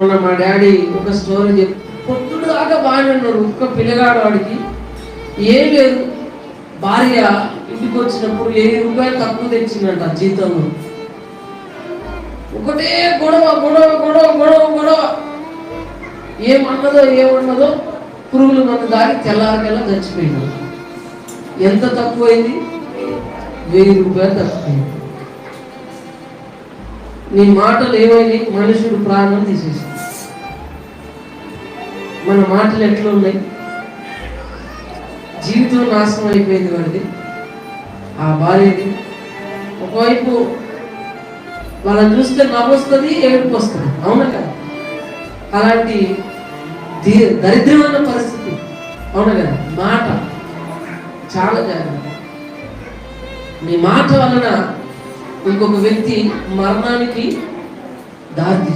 మొన్న మా డాడీ ఒక స్టోరీ చెప్పి పొద్దుడు దాకా బాగానే ఉన్నారు. ఒక్క పిల్లగాడు వాడికి ఏం లేదు. భార్య ఇంటికి వచ్చినప్పుడు 1000 రూపాయలు తక్కువ తెచ్చిందంట జీతంలో. ఒకటే గొడవ గొడవ గొడవ గొడవ గొడవ. ఏమన్నదో పురుగులు మందు దాగి తెల్లారికెల్లా చచ్చిపోయింది. ఎంత తక్కువైంది? 1000 రూపాయలు తక్కువైంది. నీ మాటలు ఏమైనా మనుషుడు ప్రాణం తీసేసి. మన మాటలు ఎట్లా ఉన్నాయి? జీవితం నాశనం అయిపోయింది వాడిది, ఆ భార్యది. ఒకవైపు వాళ్ళని చూస్తే నవ్వొస్తుంది, ఏడుపు వస్తుంది, అవునా కదా? అలాంటి దరిద్రమైన పరిస్థితి, అవునా కదా? మాట చాలా జాగ్రత్త. నీ మాట వలన ఇంకొక వ్యక్తి మరణానికి దారి